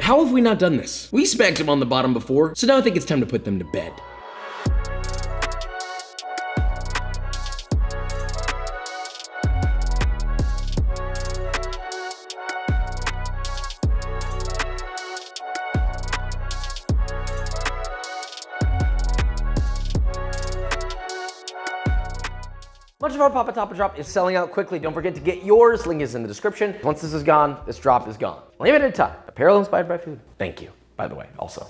How have we not done this? We spanked them on the bottom before, so now I think it's time to put them to bed. Much of our Papa Tapa Drop is selling out quickly. Don't forget to get yours. Link is in the description. Once this is gone, this drop is gone. Limited time. Apparel inspired by food. Thank you, by the way, also.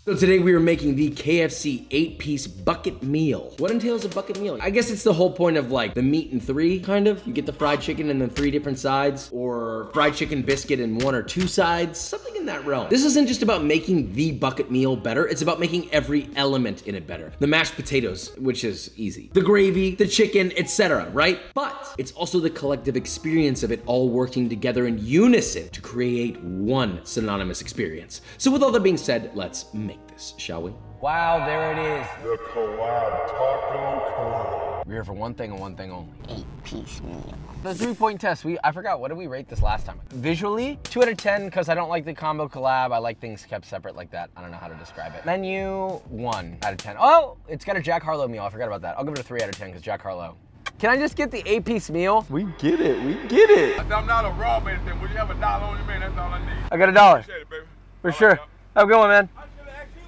So today we are making the KFC 8-piece bucket meal. What entails a bucket meal? I guess it's the whole point of like the meat in 3, kind of. You get the fried chicken and then 3 different sides, or fried chicken biscuit and 1 or 2 sides, something in that realm. This isn't just about making the bucket meal better, it's about making every element in it better. The mashed potatoes, which is easy. The gravy, the chicken, etc., right? But it's also the collective experience of it all working together in unison to create one synonymous experience. So with all that being said, let's make this, shall we? Wow, there it is. The collab taco collab. We're here for one thing and one thing only. 8-piece meal. The 3-point test, I forgot, what did we rate this last time? Visually, 2 out of 10, because I don't like the combo collab. I like things kept separate like that. I don't know how to describe it. Menu, 1 out of 10. Oh, it's got a Jack Harlow meal, I forgot about that. I'll give it a 3 out of 10, because Jack Harlow. Can I just get the 8-piece meal? We get it, we get it. I'm not a raw man, would you have $1 on your man? That's all I need. I got $1. Appreciate it, baby. For sure. Have a good one, man. I should have asked you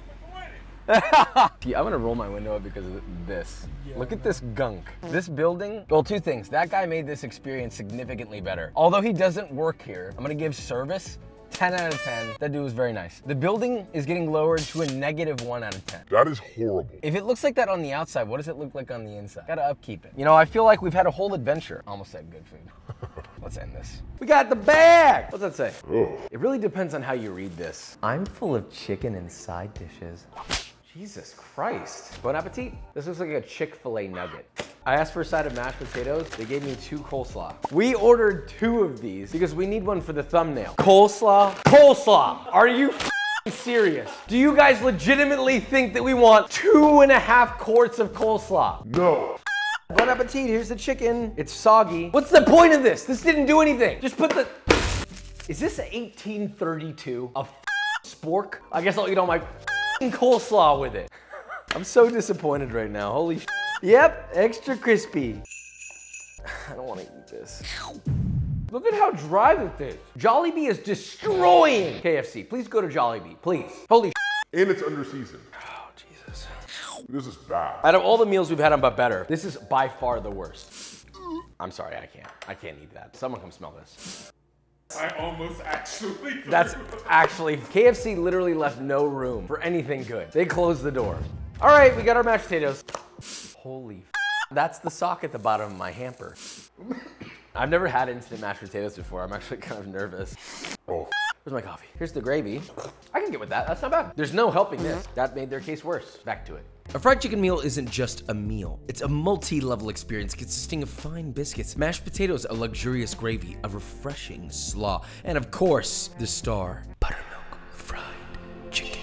for 20. I'm gonna roll my window up because of this. Yeah, look at this gunk. This building, well, 2 things. That guy made this experience significantly better. Although he doesn't work here, I'm gonna give service 10 out of 10. That dude was very nice. The building is getting lowered to a -1 out of 10. That is horrible. If it looks like that on the outside, what does it look like on the inside? Gotta upkeep it. You know, I feel like we've had a whole adventure. Almost said good food. Let's end this. We got the bag! What's that say? Oh. It really depends on how you read this. I'm full of chicken and side dishes. Jesus Christ. Bon appetit. This looks like a Chick-fil-A nugget. I asked for a side of mashed potatoes. They gave me 2 coleslaw. We ordered 2 of these because we need one for the thumbnail. Coleslaw? Coleslaw! Are you serious? Do you guys legitimately think that we want 2.5 quarts of coleslaw? No. Bon appetit, here's the chicken. It's soggy. What's the point of this? This didn't do anything. Just put the... Is this 1832? A spork? I guess I'll eat all my coleslaw with it. I'm so disappointed right now, holy sh**. Yep, extra crispy. I don't want to eat this. Look at how dry this is. Jollibee is destroying KFC. Please go to Jollibee, please. Holy sh**. And it's under seasoned. Oh, Jesus. This is bad. Out of all the meals we've had on But Better, this is by far the worst. I'm sorry, I can't eat that. Someone come smell this. I almost actually threw. That's actually, KFC literally left no room for anything good. They closed the door. All right, we got our mashed potatoes. Holy f***. That's the sock at the bottom of my hamper. I've never had instant mashed potatoes before. I'm actually kind of nervous. Oh. Where's my coffee? Here's the gravy. I can get with that, that's not bad. There's no helping this. That made their case worse. Back to it. A fried chicken meal isn't just a meal. It's a multi-level experience consisting of fine biscuits, mashed potatoes, a luxurious gravy, a refreshing slaw, and of course, the star, buttermilk fried chicken.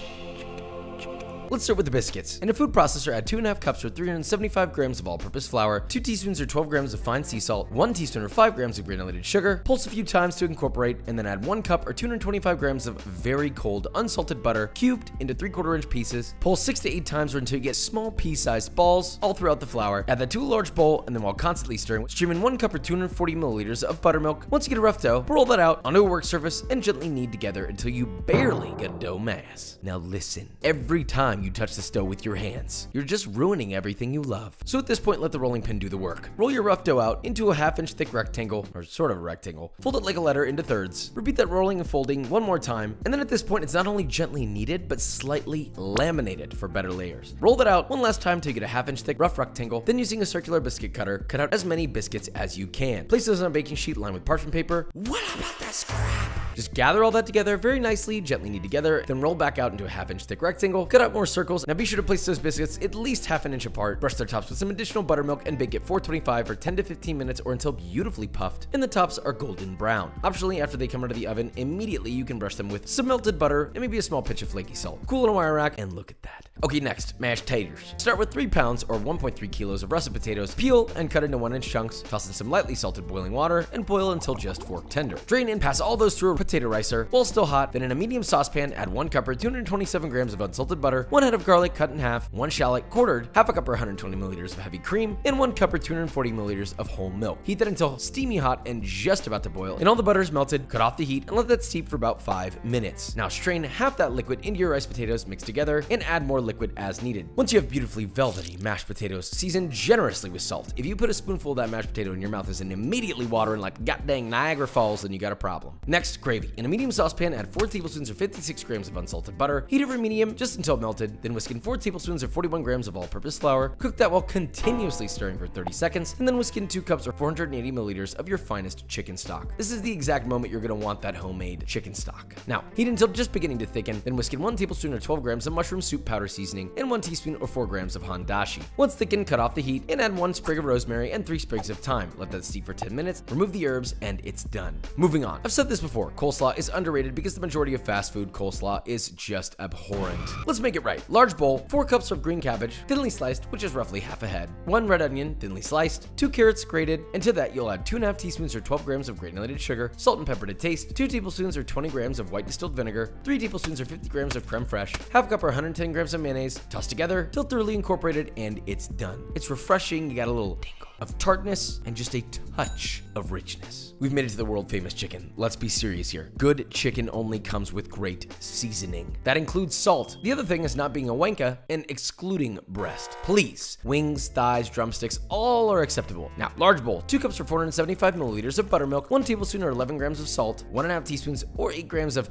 Let's start with the biscuits. In a food processor, add 2.5 cups or 375 grams of all-purpose flour, 2 teaspoons or 12 grams of fine sea salt, 1 teaspoon or 5 grams of granulated sugar, pulse a few times to incorporate, and then add 1 cup or 225 grams of very cold unsalted butter, cubed into 3/4 inch pieces. Pulse 6 to 8 times or until you get small pea-sized balls all throughout the flour. Add that to a large bowl, and then while constantly stirring, stream in 1 cup or 240 milliliters of buttermilk. Once you get a rough dough, roll that out onto a work surface and gently knead together until you barely get a dough mass. Now listen, every time you touch this dough with your hands, you're just ruining everything you love. So at this point, let the rolling pin do the work. Roll your rough dough out into a 1/2 inch thick rectangle, or sort of a rectangle. Fold it like a letter into thirds. Repeat that rolling and folding 1 more time, and then at this point, it's not only gently kneaded, but slightly laminated for better layers. Roll that out 1 last time to get a 1/2 inch thick rough rectangle, then using a circular biscuit cutter, cut out as many biscuits as you can. Place those on a baking sheet lined with parchment paper. What about the scrap? Just gather all that together very nicely, gently knead together, then roll back out into a 1/2 inch thick rectangle, cut out more circles. Now be sure to place those biscuits at least 1/2 inch apart, brush their tops with some additional buttermilk, and bake at 425 for 10 to 15 minutes or until beautifully puffed and the tops are golden brown. Optionally, after they come out of the oven, immediately you can brush them with some melted butter and maybe a small pinch of flaky salt. Cool in a wire rack, and look at that. Okay, next, mashed taters. Start with 3 pounds or 1.3 kilos of russet potatoes, peel and cut into 1-inch chunks, toss in some lightly salted boiling water, and boil until just fork tender. Drain and pass all those through a potato ricer. While still hot, then in a medium saucepan, add 1 cup or 227 grams of unsalted butter, 1 head of garlic cut in half, 1 shallot quartered, half a cup or 120 milliliters of heavy cream, and 1 cup or 240 milliliters of whole milk. Heat that until steamy hot and just about to boil, and all the butter is melted. Cut off the heat and let that steep for about 5 minutes. Now strain half that liquid into your rice potatoes, mix together, and add more liquid as needed. Once you have beautifully velvety mashed potatoes, season generously with salt. If you put a spoonful of that mashed potato in your mouth and immediately watering like god dang Niagara Falls, then you got a problem. Next, gravy. In a medium saucepan, add 4 tablespoons or 56 grams of unsalted butter. Heat over medium just until melted, then whisk in 4 tablespoons or 41 grams of all-purpose flour. Cook that while continuously stirring for 30 seconds, and then whisk in 2 cups or 480 milliliters of your finest chicken stock. This is the exact moment you're going to want that homemade chicken stock. Now, heat until just beginning to thicken, then whisk in 1 tablespoon or 12 grams of mushroom soup powder seasoning and 1 teaspoon or 4 grams of handashi. Once thickened, cut off the heat and add 1 sprig of rosemary and 3 sprigs of thyme. Let that steep for 10 minutes, remove the herbs, and it's done. Moving on. I've said this before, coleslaw is underrated because the majority of fast food coleslaw is just abhorrent. Let's make it right. Large bowl, 4 cups of green cabbage, thinly sliced, which is roughly half a head, 1 red onion, thinly sliced, 2 carrots grated, and to that you'll add 2.5 teaspoons or 12 grams of granulated sugar, salt and pepper to taste, 2 tablespoons or 20 grams of white distilled vinegar, 3 tablespoons or 50 grams of creme fraiche, half cup or 110 grams of mayonnaise, toss together till thoroughly incorporated, and it's done. It's refreshing, you got a little tingle of tartness and just a touch of richness. We've made it to the world famous chicken. Let's be serious here. Good chicken only comes with great seasoning. That includes salt. The other thing is not being a wanka and excluding breast. Please, wings, thighs, drumsticks, all are acceptable. Now, large bowl, 2 cups or 475 milliliters of buttermilk, 1 tablespoon or 11 grams of salt, 1.5 teaspoons or 8 grams of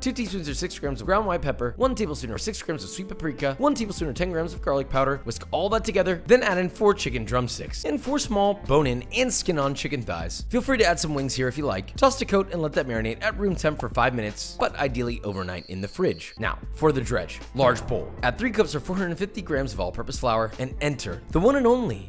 2 teaspoons or 6 grams of ground white pepper, 1 tablespoon or 6 grams of sweet paprika, 1 tablespoon or 10 grams of garlic powder. Whisk all that together, then add in 4 chicken drumsticks and 4 small bone-in and skin-on chicken thighs. Feel free to add some wings here if you like. Toss to coat and let that marinate at room temp for 5 minutes, but ideally overnight in the fridge. Now, for the dredge. Large bowl. Add 3 cups or 450 grams of all-purpose flour and enter the one and only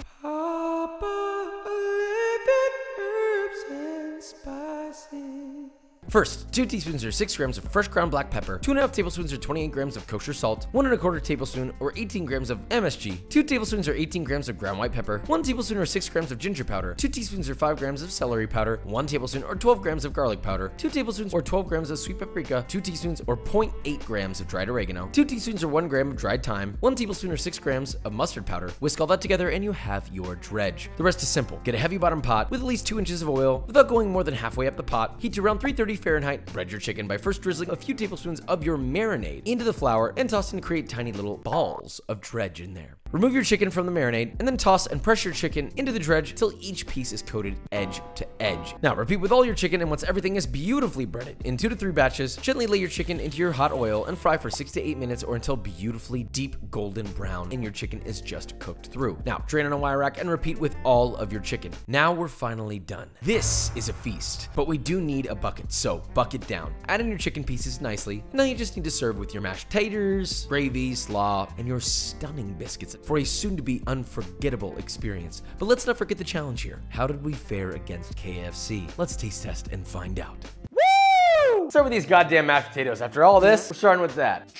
First, 2 teaspoons or 6 grams of fresh ground black pepper, 2.5 tablespoons or 28 grams of kosher salt, 1.25 tablespoon or 18 grams of MSG, 2 tablespoons or 18 grams of ground white pepper, 1 tablespoon or 6 grams of ginger powder, 2 teaspoons or 5 grams of celery powder, 1 tablespoon or 12 grams of garlic powder, 2 tablespoons or 12 grams of sweet paprika, 2 teaspoons or 0.8 grams of dried oregano, 2 teaspoons or 1 gram of dried thyme, 1 tablespoon or 6 grams of mustard powder. Whisk all that together and you have your dredge. The rest is simple. Get a heavy bottom pot with at least 2 inches of oil without going more than halfway up the pot. Heat to around 330 Fahrenheit. Bread your chicken by first drizzling a few tablespoons of your marinade into the flour and toss and create tiny little balls of dredge in there. Remove your chicken from the marinade and then toss and press your chicken into the dredge till each piece is coated edge to edge. Now repeat with all your chicken, and once everything is beautifully breaded in 2 to 3 batches, gently lay your chicken into your hot oil and fry for 6 to 8 minutes or until beautifully deep golden brown and your chicken is just cooked through. Now drain on a wire rack and repeat with all of your chicken. Now we're finally done. This is a feast, but we do need a bucket, so bucket down. Add in your chicken pieces nicely. Now you just need to serve with your mashed taters, gravy, slaw, and your stunning biscuits for a soon-to-be unforgettable experience. But let's not forget the challenge here. How did we fare against KFC? Let's taste test and find out. Woo! Let's start with these goddamn mashed potatoes. After all this, we're starting with that.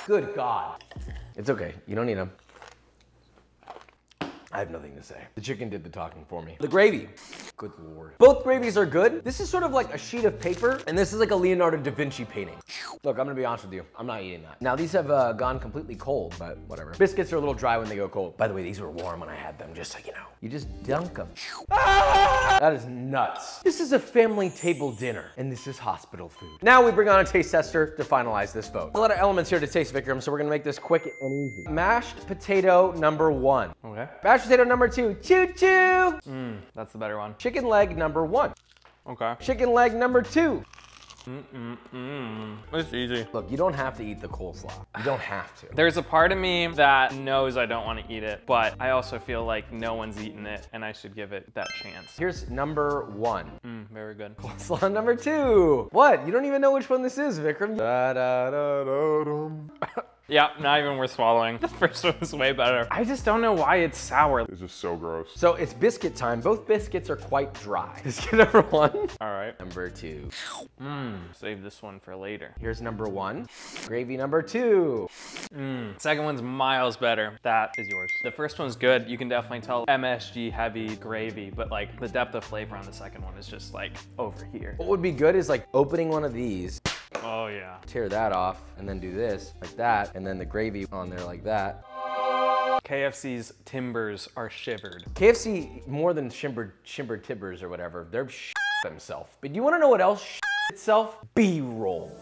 Good God. It's okay. You don't need them. I have nothing to say. The chicken did the talking for me. The gravy. Good Lord. Both gravies are good. This is sort of like a sheet of paper, and this is like a Leonardo da Vinci painting. Look, I'm gonna be honest with you. I'm not eating that. Now, these have gone completely cold, but whatever. Biscuits are a little dry when they go cold. By the way, these were warm when I had them, just so you know. You just dunk them. Ah! That is nuts. This is a family table dinner, and this is hospital food. Now we bring on a taste tester to finalize this vote. A lot of elements here to taste, Vikram, so we're gonna make this quick and easy. Mashed potato number 1. Okay. Mashed potato number 2. Choo-choo! That's the better one. Chicken leg number 1. Okay. Chicken leg number 2. It's easy. Look, you don't have to eat the coleslaw. You don't have to. There's a part of me that knows I don't want to eat it, but I also feel like no one's eaten it and I should give it that chance. Here's number 1. Very good. Coleslaw number 2. What? You don't even know which one this is, Vikram. Yeah, not even worth swallowing. The first one was way better. I just don't know why it's sour. This is so gross. So it's biscuit time. Both biscuits are quite dry. Biscuit number 1. All right. Number 2. Save this one for later. Here's number 1. Gravy number 2. Second one's miles better. That is yours. The first one's good. You can definitely tell MSG heavy gravy, but like the depth of flavor on the second one is just like over here. What would be good is like opening one of these, Oh yeah. tear that off, and then do this like that, and then the gravy on there like that. KFC's timbers are shivered. KFC, more than shimbered timbers or whatever, they're themselves. But you wanna know what else itself? B-roll.